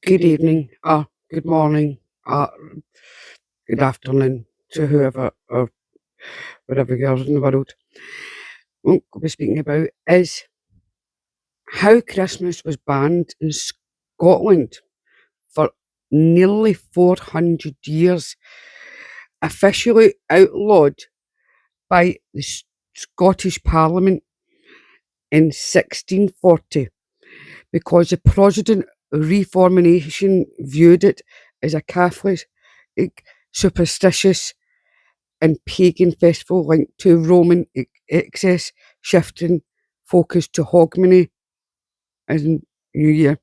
Good evening, good morning, good afternoon to whoever or wherever you are in the world. What we'll be speaking about is how Christmas was banned in Scotland for nearly 400 years, officially outlawed by the Scottish Parliament in 1640 because the Protestant Reformation viewed it as a Catholic, superstitious and pagan festival linked to Roman excess, shifting focus to Hogmanay as in New Year.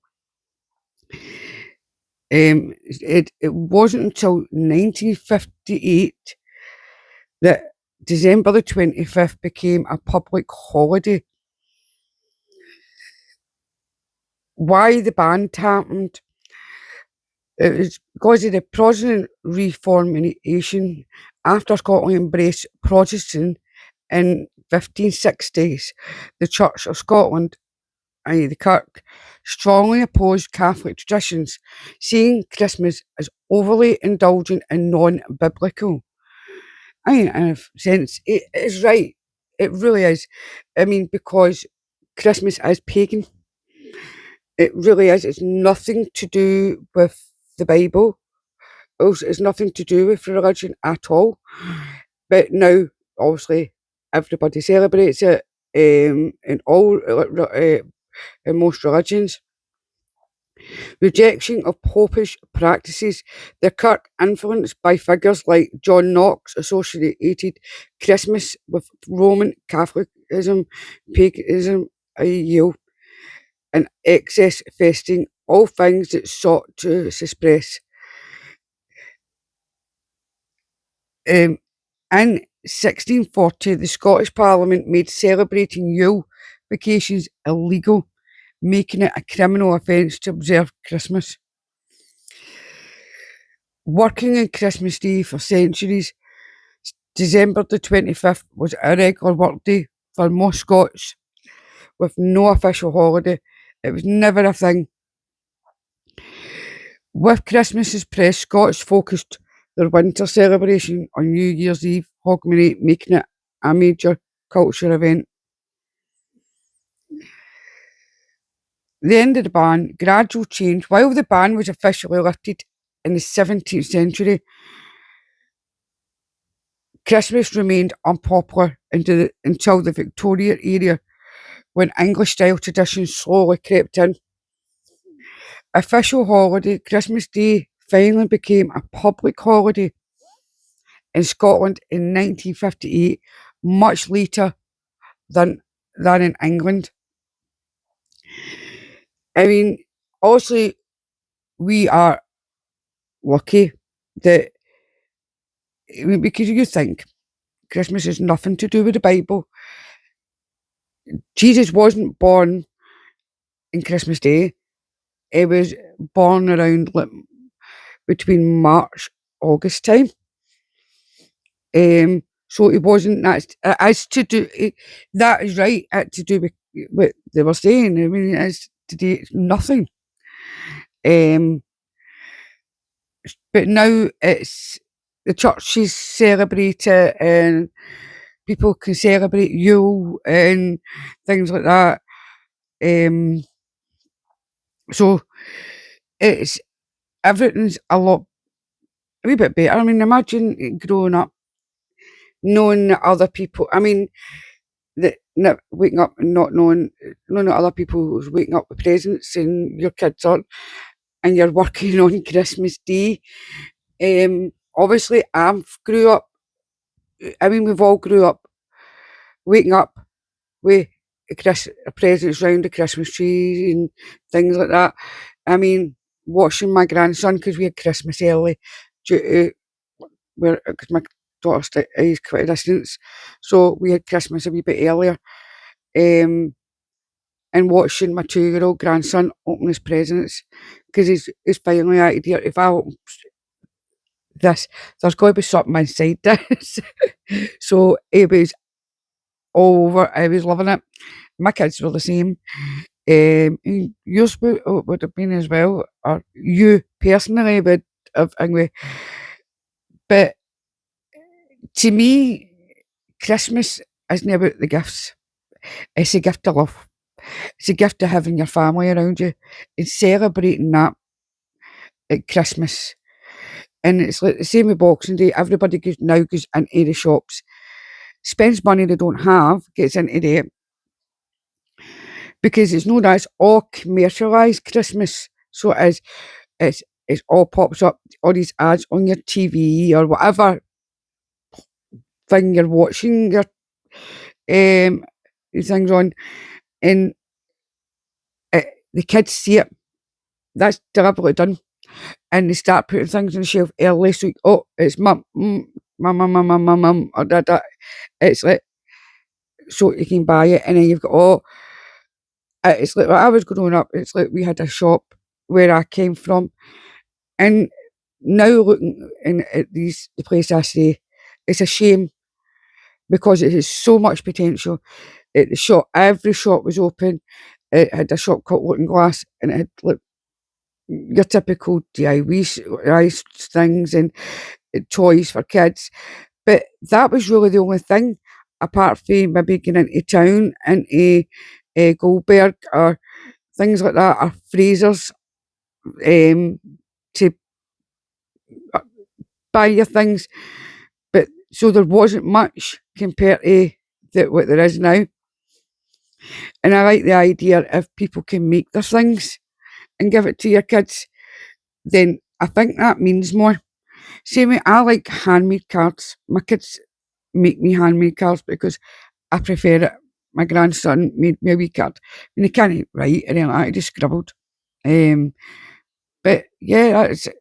It wasn't until 1958 that December the 25th became a public holiday. Why the ban happened? It was because of the Protestant Reformation after Scotland embraced Protestant in 1560s. The Church of Scotland, i.e. the Kirk, strongly opposed Catholic traditions, seeing Christmas as overly indulgent and non-biblical. I mean, in a sense, it is right. It really is. I mean, because Christmas is pagan. It really is. It's nothing to do with the Bible. It's nothing to do with religion at all. But now, obviously, everybody celebrates it in all in most religions. Rejection of popish practices. The Kirk, influenced by figures like John Knox, associated Christmas with Roman Catholicism, paganism, and excess feasting, all things that sought to suppress. In 1640, the Scottish Parliament made celebrating Yule vacations illegal, making it a criminal offence to observe Christmas. Working on Christmas Day for centuries, December the 25th was a regular work day for most Scots, with no official holiday. It was never a thing. With Christmas's press, Scots focused their winter celebration on New Year's Eve, Hogmanay, making it a major culture event. The end of the ban, gradual change. While the ban was officially lifted in the 17th century, Christmas remained unpopular until the Victorian era, when English-style traditions slowly crept in. Official holiday, Christmas Day finally became a public holiday in Scotland in 1958, much later than in England. I mean, also, we are lucky that, because you think Christmas has nothing to do with the Bible. Jesus wasn't born in Christmas Day. He was born around between March, August time. So it wasn't that. As to do that is right. To do with what they were saying. I mean, it's to do nothing. But now it's the churches celebrate it, and people can celebrate Yule and things like that. So it's everything's a wee bit better. I mean, imagine growing up knowing that other people. I mean, waking up and not knowing that other people was waking up with presents and your kids aren't, and you're working on Christmas Day. Obviously, grew up. I mean, we've all grew up waking up with presents round the Christmas tree and things like that. I mean, watching my grandson, because we had Christmas early, due to because my daughter is quite a distance, so we had Christmas a wee bit earlier. And watching my 2-year-old grandson open his presents, because he's finally out here. If I open this, there's going to be something inside this. So it was all over. I was loving it. My kids were the same. Yours would have been as well, or you personally would have anyway. But to me, Christmas isn't about the gifts. It's a gift of love. It's a gift of having your family around you and celebrating that at Christmas. And it's like the same with Boxing Day. Everybody now goes into the shops, spends money they don't have, gets into there, because it's known as all commercialised Christmas. So it's all pops up, all these ads on your TV or whatever thing you're watching your these things on, and the kids see it. That's deliberately done, and they start putting things on the shelf early. So it's mum, or dad. It's like so you can buy it, and then you've got it's like when I was growing up. It's like we had a shop where I came from, and now looking at the place I say, it's a shame because it has so much potential. At the shop, every shop was open. It had a shop called Looking Glass, and it had like your typical DIY things and toys for kids. But that was really the only thing, apart from maybe getting into town, into Goldberg or things like that, or Fraser's, to buy your things. But so there wasn't much compared to what there is now. And I like the idea if people can make their things and give it to your kids, then I think that means more. Same way, I like handmade cards. My kids make me handmade cards because I prefer it. My grandson made me a wee card. And he can't write or anything like that, he just scribbled. But yeah, that's it.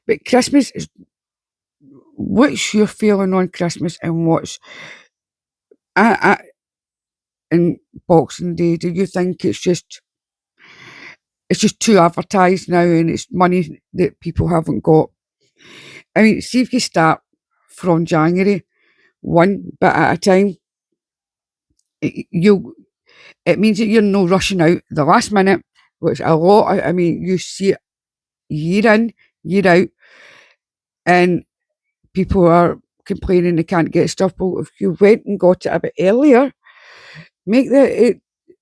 But Christmas is, what's your feeling on Christmas and what's, I in Boxing Day, do you think it's just too advertised now and it's money that people haven't got? I mean, see if you start from January, one bit at a time, you it means that you're no rushing out the last minute, which a lot I mean, you see it year in, year out, and people are complaining they can't get stuff. But if you went and got it a bit earlier, make the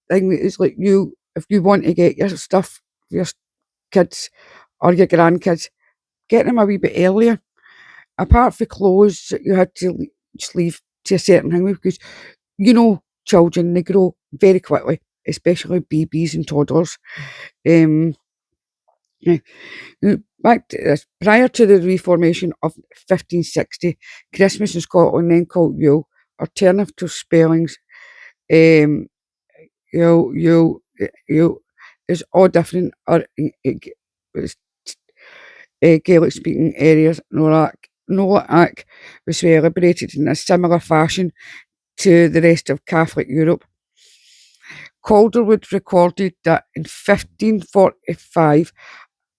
thing that is like you, if you want to get your stuff for your kids or your grandkids, get them a wee bit earlier. Apart from clothes that you had to just leave to a certain thing because children, they grow very quickly, especially babies and toddlers. Um, yeah. Back to this, prior to the reformation of 1560, Christmas in Scotland, then called Yule, alternative spellings, um, Yule is all different, or it's, Gaelic speaking areas. Nollac was celebrated in a similar fashion to the rest of Catholic Europe. Calderwood recorded that in 1545,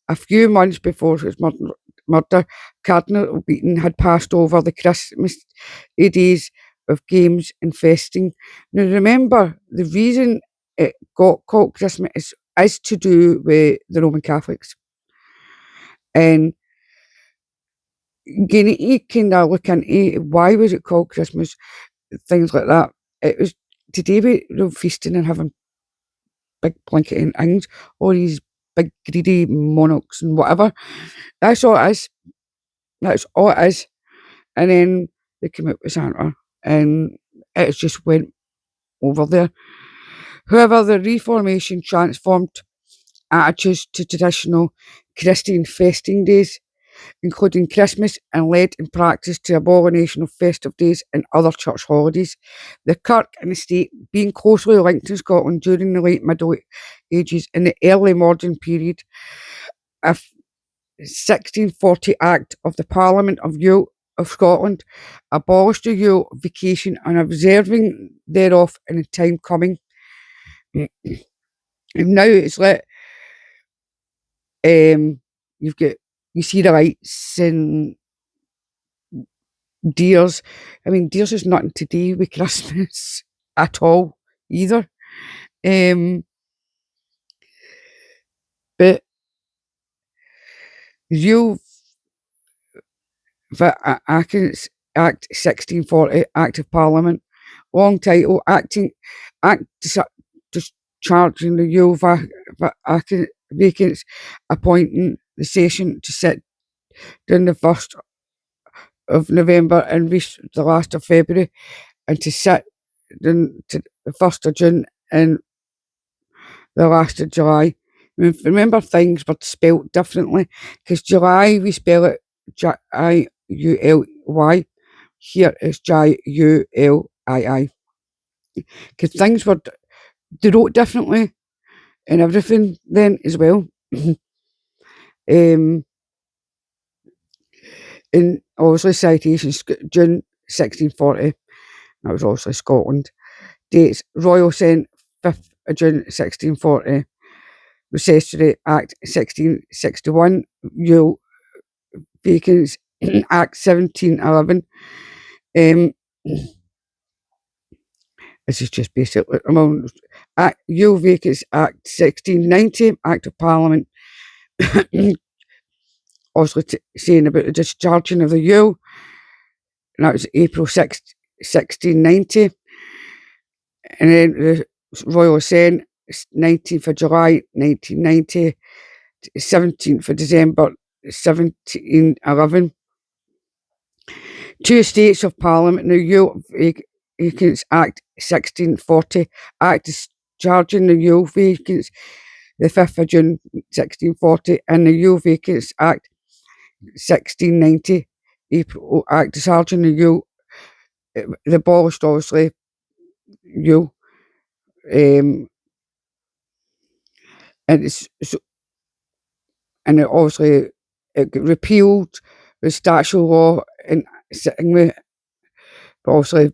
a few months before his murder, Cardinal Beaton had passed over the Christmas days of games and feasting. Now remember, the reason it got called Christmas is to do with the Roman Catholics. And you need to kind of look into why was it called Christmas, things like that. It was to do with feasting and having big blanket things, all these big greedy monarchs and whatever. That's all it is. That's all it is. And then they came out with Santa and it just went over there. However, the Reformation transformed attitudes to traditional Christian feasting days, including Christmas, and led in practice to abomination of festive days and other church holidays. The Kirk and the state being closely linked in Scotland during the late Middle Ages and the early modern period, a 1640 Act of the Parliament of Yule of Scotland abolished the Yule vacation and observing thereof in the time coming. And now it's like you've got you see the lights and deers. I mean, deers is nothing to do with Christmas at all either. Um, You Act 1640, Act of Parliament, long title, Act discharging the Yule vacants, appointing the session to sit during the 1st of November and reach the last of February, and to sit to the 1st of June and the last of July. Remember, things were spelt differently, because July we spell it July. Here it's Julii. Because things were, they wrote differently and everything then as well. And obviously citations, June 1640, that was obviously Scotland. Dates, Royal Sent, 5th of June 1640. Recessionary Act 1661. Yule Vacants Act 1711. This is just basically, Yule Vacants Act 1690, Act of Parliament, obviously saying about the discharging of the Yule, and that was April 6th, 1690. And then the Royal Assent, 19th of July, 1990, 17th of December, 1711. Two Estates of Parliament, the Yule Vacants Act 1640, Act discharging the Yule Vacants, the 5th of June 1640, and the Yule Vacants Act 1690, April Act discharging the Yule. They abolished, obviously, Yule. And it's and it obviously it got repealed the statute law and sitting with, but obviously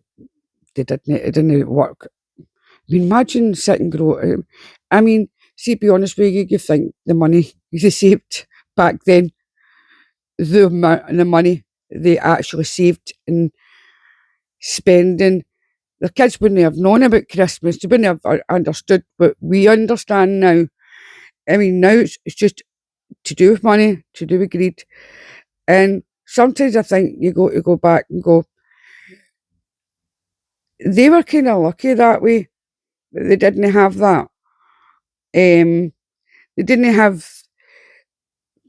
it didn't work. I mean, imagine sitting grow. I mean, see, be honest with you, you think the money they saved back then, the money they actually saved and spending, the kids wouldn't have known about Christmas. They wouldn't have understood what we understand now. I mean, now it's just to do with money, to do with greed. And sometimes I think you go back and go, they were kind of lucky that way, that they didn't have that. They didn't have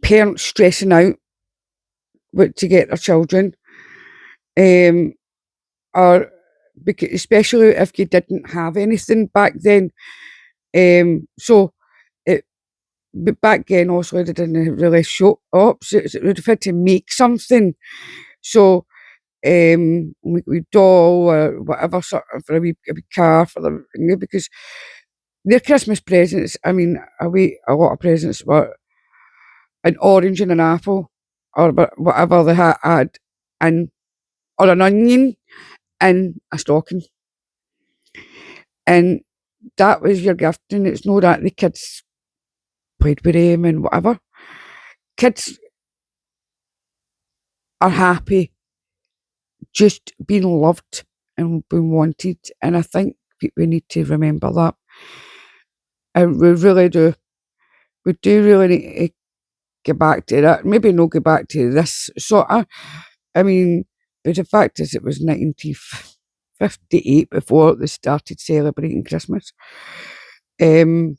parents stressing out to get their children, or because, especially if you didn't have anything back then. So it, but back then also they didn't really show up, so they would have had to make something. So we doll or whatever sort of, for a wee car for them, because their Christmas presents, I mean, a lot of presents were an orange and an apple, or whatever they had, and or an onion in a stocking, and that was your gift. And it's not that the kids played with them and whatever. Kids are happy just being loved and being wanted, and I think we need to remember that. And we really do. We do really need to get back to that. Maybe not get back to this sort of. I mean, but the fact is, it was 1958 before they started celebrating Christmas. It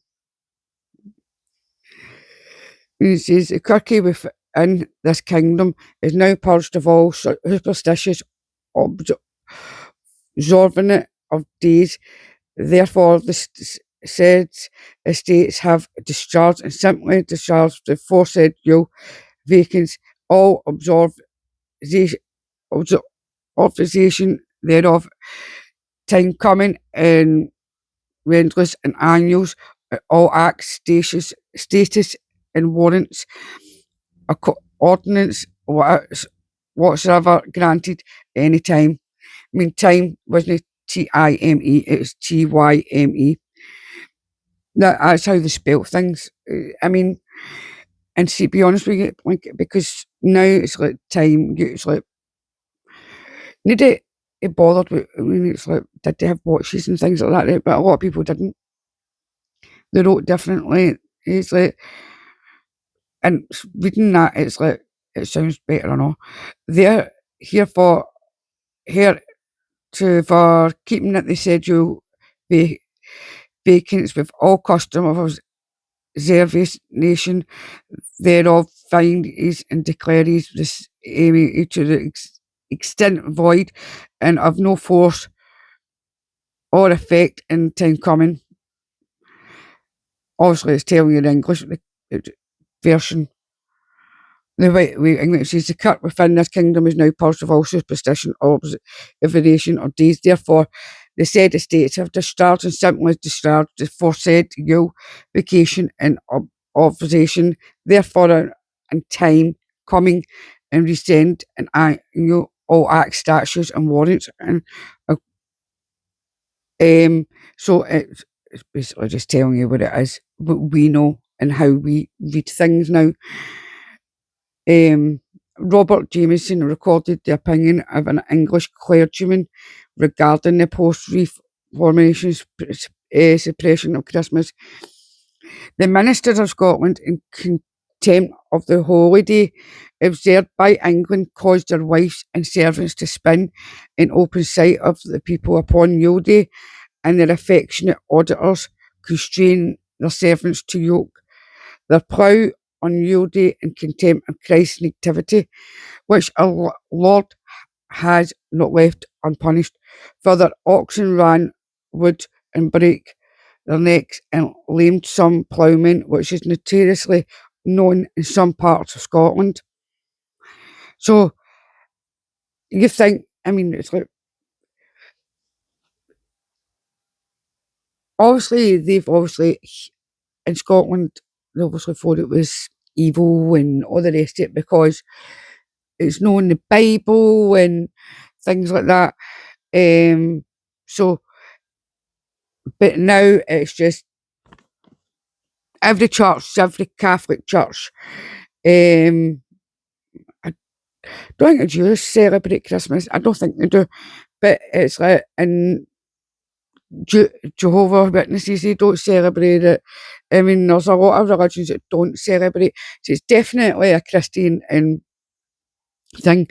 says, the Kirky within this kingdom is now purged of all superstitious observant of days. Therefore, the said estates have discharged and simply discharged the aforesaid Yule vacants, all observation thereof, time coming and rentless and annuals, all acts, status and warrants, ordinance, whatsoever granted any time. I mean, time wasn't time, it was tyme. That's how they spell things. I mean, and to be honest with you, like, because now it's like time, it's like, need it bothered with, I mean, it's like, did they have watches and things like that? But a lot of people didn't. They wrote differently. It's like, and reading that, it's like, it sounds better and all. They're here for here for keeping it the schedule vacants with all customers reservation thereof finds and declares this area to the extent void and of no force or effect in time coming. Obviously, it's telling you in English version. The way English says the kirk within this kingdom is now purged of all superstition, observation, or deeds. Therefore, the said estates have discharged and simply discharged the foresaid Yule vacation and observation. Therefore, in time coming and rescind and all acts, statutes, and warrants. And so it's basically just telling you what it is, what we know and how we read things now. Robert Jameson recorded the opinion of an English clergyman regarding the post-Reformation suppression of Christmas. The ministers of Scotland, in contempt of the holiday observed by England, caused their wives and servants to spin in open sight of the people upon Yule Day, and their affectionate auditors constrained their servants to yoke their plough on Yule Day in contempt of Christ's nativity, which our Lord has not left unpunished. Further, oxen ran wood and break their necks and lamed some ploughmen, which is notoriously known in some parts of Scotland. So you think, I mean, it's like, they've obviously in Scotland, they obviously thought it was evil and all the rest of it because it's known in the Bible and things like that. So, but now it's just every Catholic church. I don't think the Jews celebrate Christmas. I don't think they do. But it's like, and Jehovah's Witnesses, they don't celebrate it. I mean, there's a lot of religions that don't celebrate. So it's definitely a Christian thing.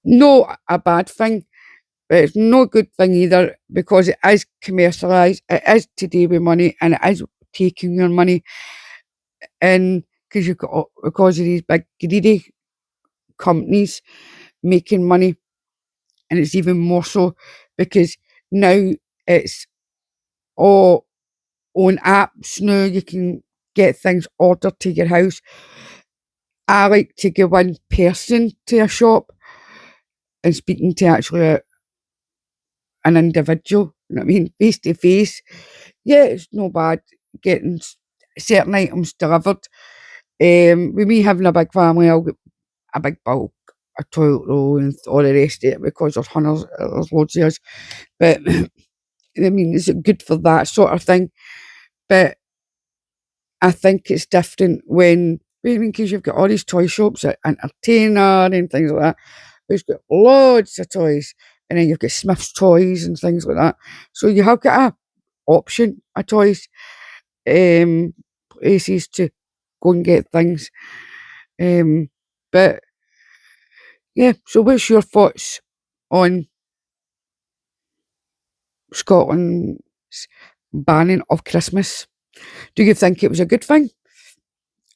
Not a bad thing, but it's no good thing either because it is commercialised. It is to do with money, and it is taking your money. And because of these big greedy companies making money, and it's even more so because now it's all on apps now. You can get things ordered to your house. I like to go in person to a shop and speaking to actually an individual, you know what I mean, face to face. Yeah, it's no bad getting certain items delivered. With me having a big family, I'll get a big bulk, a toilet roll and all the rest of it because there's loads of us. But I mean, is it good for that sort of thing? But I think it's different when, because you've got all these toy shops at Entertainer and things like that. Who's got loads of toys, and then you've got Smith's Toys and things like that. So you have got a option of toys, places to go and get things. But yeah, so what's your thoughts on Scotland's banning of Christmas? Do you think it was a good thing,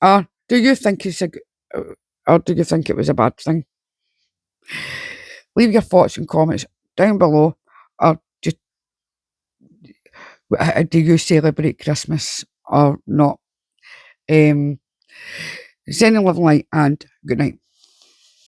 or do you think or do you think it was a bad thing? Leave your thoughts and comments down below, or just do you celebrate Christmas or not? Sending love and light, and good night.